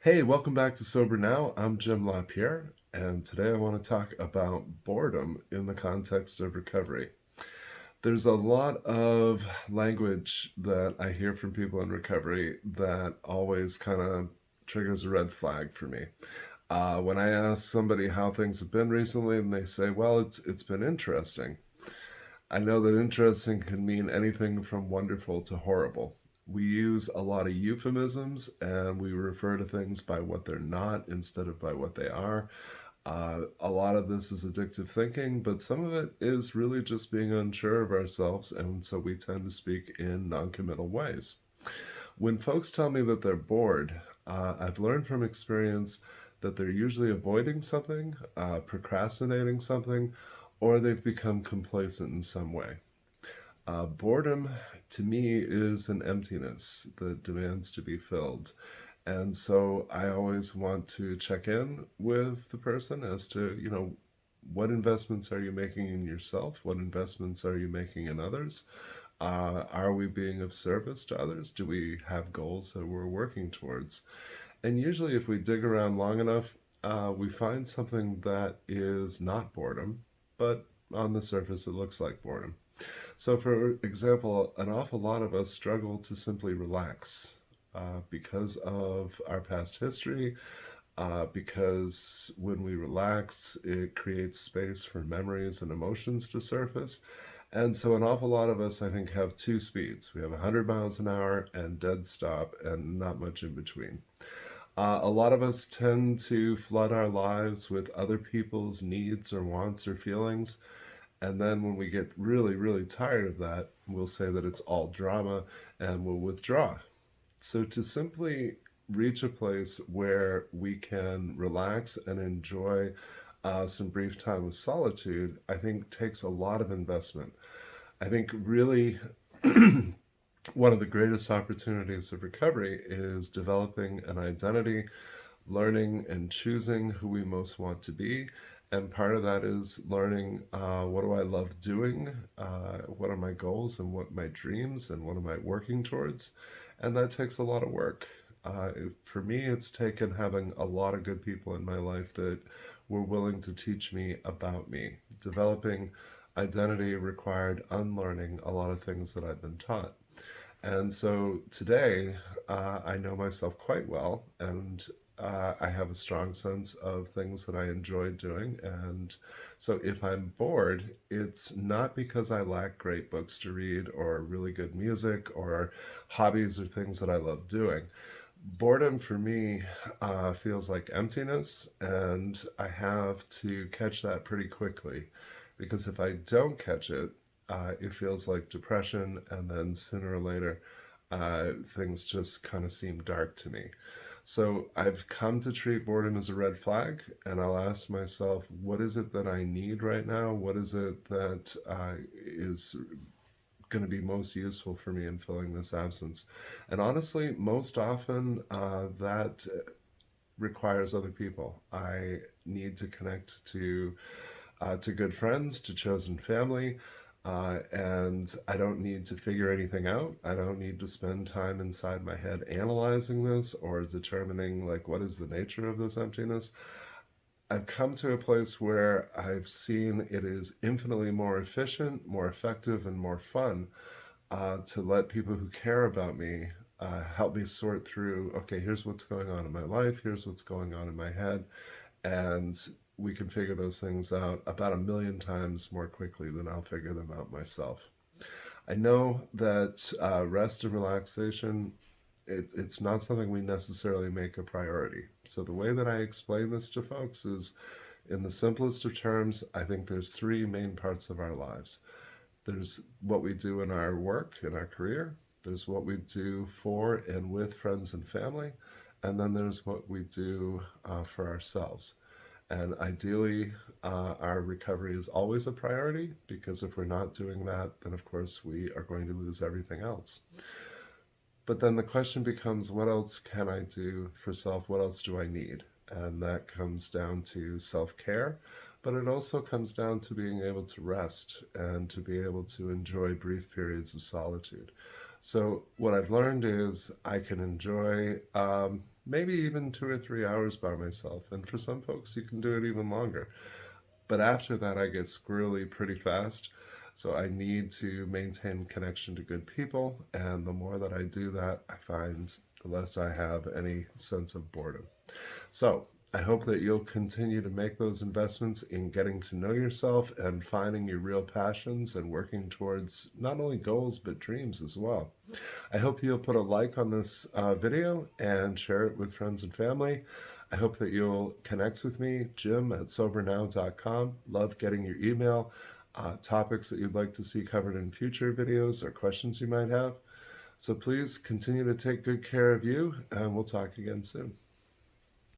Hey, welcome back to Sober Now. I'm Jim LaPierre, and today I want to talk about boredom in the context of recovery. There's a lot of language that I hear from people in recovery that always kind of triggers a red flag for me. When I ask somebody how things have been recently, and they say, "Well, it's been interesting." I know that interesting can mean anything from wonderful to horrible. We use a lot of euphemisms and we refer to things by what they're not instead of by what they are. A lot of this is addictive thinking, but some of it is really just being unsure of ourselves, and so we tend to speak in non-committal ways. When folks tell me that they're bored, I've learned from experience that they're usually avoiding something, procrastinating something, or they've become complacent in some way. Boredom to me is an emptiness that demands to be filled. And so I always want to check in with the person as to, what investments are you making in yourself? What investments are you making in others? Are we being of service to others? Do we have goals that we're working towards? And usually, if we dig around long enough, we find something that is not boredom, but on the surface, it looks like boredom. So, for example, an awful lot of us struggle to simply relax because of our past history, because when we relax, it creates space for memories and emotions to surface. And so, an awful lot of us, I think, have two speeds. We have 100 miles an hour and dead stop, and not much in between. A lot of us tend to flood our lives with other people's needs or wants or feelings. And then when we get really, really tired of that, we'll say that it's all drama and we'll withdraw. So to simply reach a place where we can relax and enjoy some brief time of solitude, I think takes a lot of investment. I think really one of the greatest opportunities of recovery is developing an identity, learning and choosing who we most want to be. And part of that is learning what do I love doing, what are my goals and what my dreams and what am I working towards. And that takes a lot of work. For me, it's taken having a lot of good people in my life that were willing to teach me about me. Developing identity required unlearning a lot of things that I've been taught. And so today, I know myself quite well, and I have a strong sense of things that I enjoy doing. And so if I'm bored, it's not because I lack great books to read or really good music or hobbies or things that I love doing. Boredom for me feels like emptiness, and I have to catch that pretty quickly because if I don't catch it, it feels like depression, and then sooner or later, things just kind of seem dark to me. So I've come to treat boredom as a red flag, and I'll ask myself, what is it that I need right now? What is it that is going to be most useful for me in filling this absence? And honestly, most often that requires other people. I need to connect to good friends, to chosen family, and I don't need to figure anything out. I don't need to spend time inside my head analyzing this or determining like what is the nature of this emptiness. I've come to a place where I've seen it is infinitely more efficient, more effective, and more fun to let people who care about me help me sort through, okay, here's what's going on in my life, here's what's going on in my head, and we can figure those things out about a million times more quickly than I'll figure them out myself. I know that rest and relaxation, it's not something we necessarily make a priority. So the way that I explain this to folks is, in the simplest of terms, I think there's three main parts of our lives. There's what we do in our work, in our career. There's what we do for and with friends and family. And then there's what we do for ourselves. And ideally, our recovery is always a priority because if we're not doing that, then of course we are going to lose everything else. But then the question becomes, what else can I do for self? What else do I need? And that comes down to self care, but it also comes down to being able to rest and to be able to enjoy brief periods of solitude. So, what I've learned is I can enjoy maybe even 2 or 3 hours by myself. And for some folks, you can do it even longer. But after that, I get squirrely pretty fast. So I need to maintain connection to good people. And the more that I do that, I find the less I have any sense of boredom. So I hope that you'll continue to make those investments in getting to know yourself and finding your real passions and working towards not only goals but dreams as well. I hope you'll put a like on this video and share it with friends and family. I hope that you'll connect with me, jim@sobernow.com. Love getting your email, topics that you'd like to see covered in future videos or questions you might have. So please continue to take good care of you, and we'll talk again soon.